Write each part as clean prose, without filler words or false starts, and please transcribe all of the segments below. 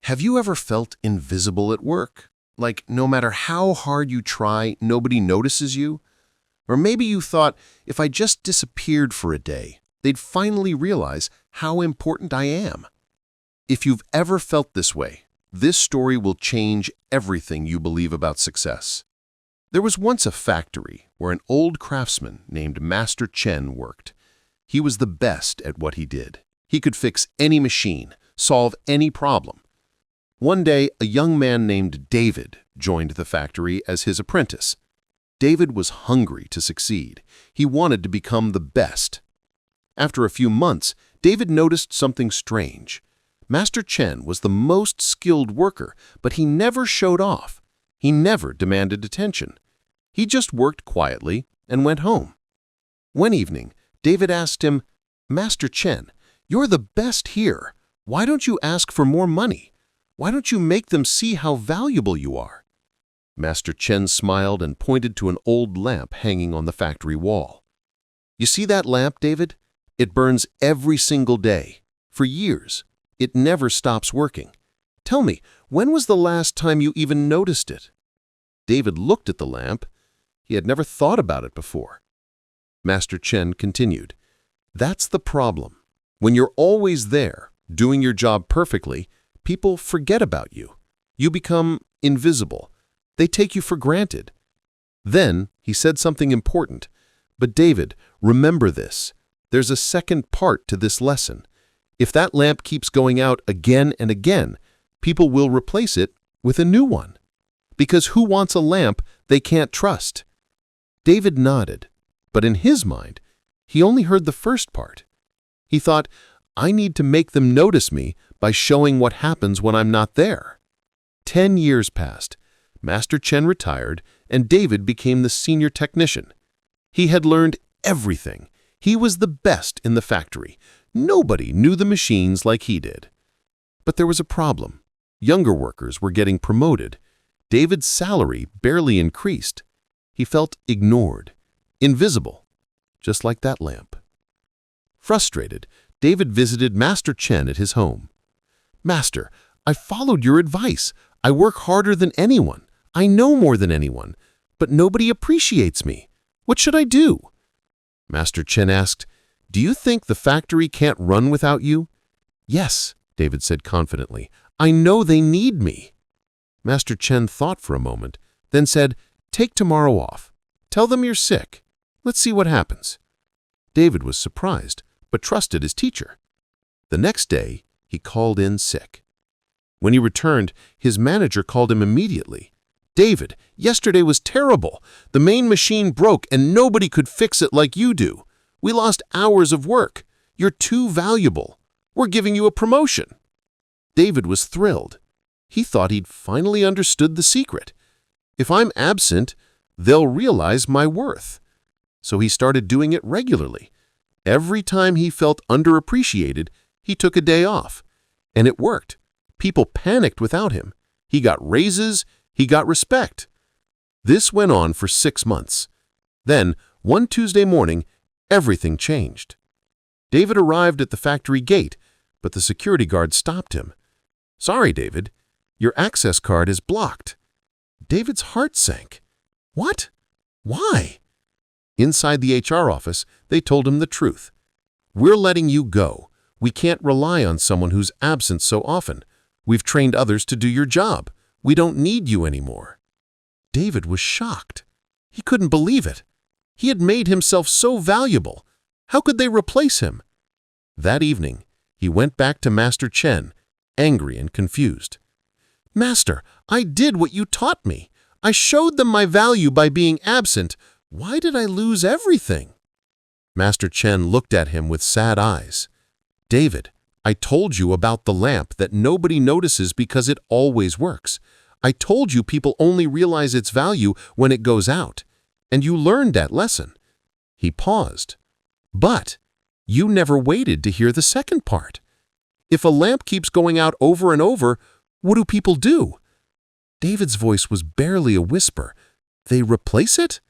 Have you ever felt invisible at work? Like no matter how hard you try, nobody notices you? Or maybe you thought, if I just disappeared for a day, they'd finally realize how important I am. If you've ever felt this way, this story will change everything you believe about success. There was once a factory where an old craftsman named Master Chen worked. He was the best at what he did. He could fix any machine, solve any problem. One day, a young man named David joined the factory as his apprentice. David was hungry to succeed. He wanted to become the best. After a few months, David noticed something strange. Master Chen was the most skilled worker, but he never showed off. He never demanded attention. He just worked quietly and went home. One evening, David asked him, "Master Chen, you're the best here. Why don't you ask for more money? Why don't you make them see how valuable you are?" Master Chen smiled and pointed to an old lamp hanging on the factory wall. "You see that lamp, David? It burns every single day, for years. It never stops working. Tell me, when was the last time you even noticed it?" David looked at the lamp. He had never thought about it before. Master Chen continued, "That's the problem. When you're always there, doing your job perfectly, people forget about you. You become invisible. They take you for granted." Then he said something important. "But David, remember this. There's a second part to this lesson. If that lamp keeps going out again and again, people will replace it with a new one. Because who wants a lamp they can't trust?" David nodded, but in his mind, he only heard the first part. He thought, "I need to make them notice me by showing what happens when I'm not there." 10 years passed. Master Chen retired, and David became the senior technician. He had learned everything. He was the best in the factory. Nobody knew the machines like he did. But there was a problem. Younger workers were getting promoted. David's salary barely increased. He felt ignored, invisible, just like that lamp. Frustrated, David visited Master Chen at his home. "Master, I followed your advice. I work harder than anyone. I know more than anyone, but nobody appreciates me. What should I do?" Master Chen asked, "Do you think the factory can't run without you?" "Yes," David said confidently. "I know they need me." Master Chen thought for a moment, then said, "Take tomorrow off. Tell them you're sick. Let's see what happens." David was surprised, but trusted his teacher. The next day, he called in sick. When he returned, his manager called him immediately. "David, yesterday was terrible. The main machine broke and nobody could fix it like you do. We lost hours of work. You're too valuable. We're giving you a promotion." David was thrilled. He thought he'd finally understood the secret. If I'm absent, they'll realize my worth. So he started doing it regularly. Every time he felt underappreciated, he took a day off. And it worked. People panicked without him. He got raises. He got respect. This went on for 6 months. Then, one Tuesday morning, everything changed. David arrived at the factory gate, but the security guard stopped him. "Sorry, David, your access card is blocked." David's heart sank. "What? Why?" Inside the HR office, they told him the truth. "We're letting you go. We can't rely on someone who's absent so often. We've trained others to do your job. We don't need you anymore." David was shocked. He couldn't believe it. He had made himself so valuable. How could they replace him? That evening, he went back to Master Chen, angry and confused. "Master, I did what you taught me. I showed them my value by being absent. Why did I lose everything?" Master Chen looked at him with sad eyes. "David, I told you about the lamp that nobody notices because it always works. I told you people only realize its value when it goes out, and you learned that lesson." He paused. "But you never waited to hear the second part. If a lamp keeps going out over and over, what do people do?" David's voice was barely a whisper. "They replace it?"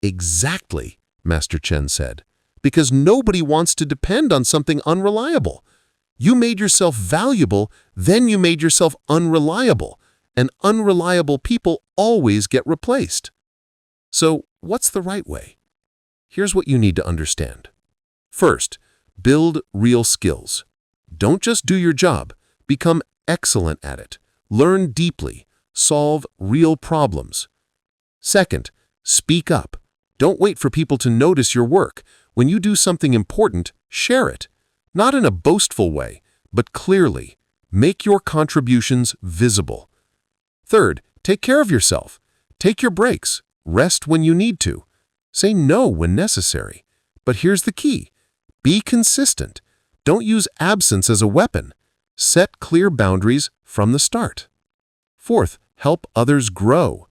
"Exactly," Master Chen said, "because nobody wants to depend on something unreliable. You made yourself valuable, then you made yourself unreliable, and unreliable people always get replaced. So, what's the right way? Here's what you need to understand. First, build real skills. Don't just do your job, become excellent at it. Learn deeply, solve real problems. Second, speak up. Don't wait for people to notice your work. When you do something important, share it. Not in a boastful way, but clearly. Make your contributions visible. Third, take care of yourself. Take your breaks. Rest when you need to. Say no when necessary. But here's the key. Be consistent. Don't use absence as a weapon. Set clear boundaries from the start. Fourth, help others grow.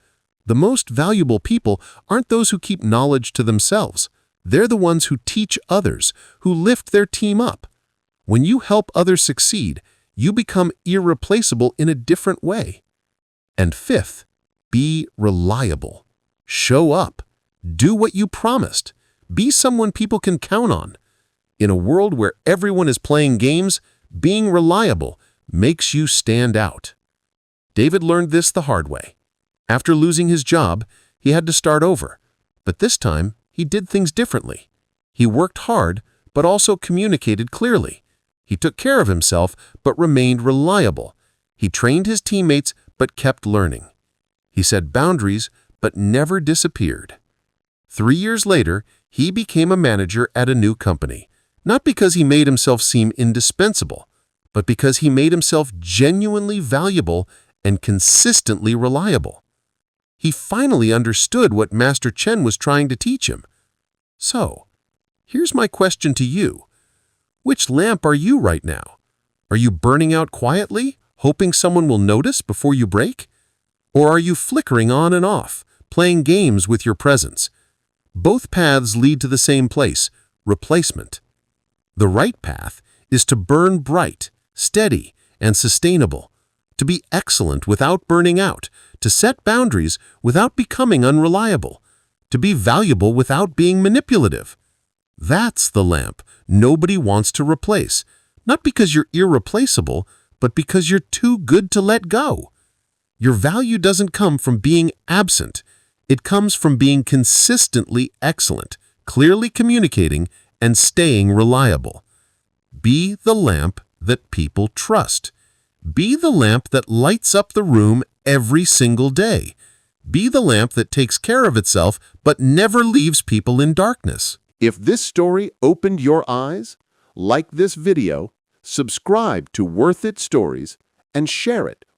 The most valuable people aren't those who keep knowledge to themselves. They're the ones who teach others, who lift their team up. When you help others succeed, you become irreplaceable in a different way. And fifth, be reliable. Show up. Do what you promised. Be someone people can count on. In a world where everyone is playing games, being reliable makes you stand out. David learned this the hard way. After losing his job, he had to start over. But this time, he did things differently. He worked hard, but also communicated clearly. He took care of himself, but remained reliable. He trained his teammates, but kept learning. He set boundaries, but never disappeared. 3 years later, he became a manager at a new company, not because he made himself seem indispensable, but because he made himself genuinely valuable and consistently reliable. He finally understood what Master Chen was trying to teach him. So, here's my question to you. Which lamp are you right now? Are you burning out quietly, hoping someone will notice before you break? Or are you flickering on and off, playing games with your presence? Both paths lead to the same place, replacement. The right path is to burn bright, steady, and sustainable, to be excellent without burning out, to set boundaries without becoming unreliable, to be valuable without being manipulative. That's the lamp nobody wants to replace, not because you're irreplaceable, but because you're too good to let go. Your value doesn't come from being absent. It comes from being consistently excellent, clearly communicating, and staying reliable. Be the lamp that people trust. Be the lamp that lights up the room every single day. Be the lamp that takes care of itself but never leaves people in darkness. If this story opened your eyes, like this video, subscribe to Worth It Stories, and share it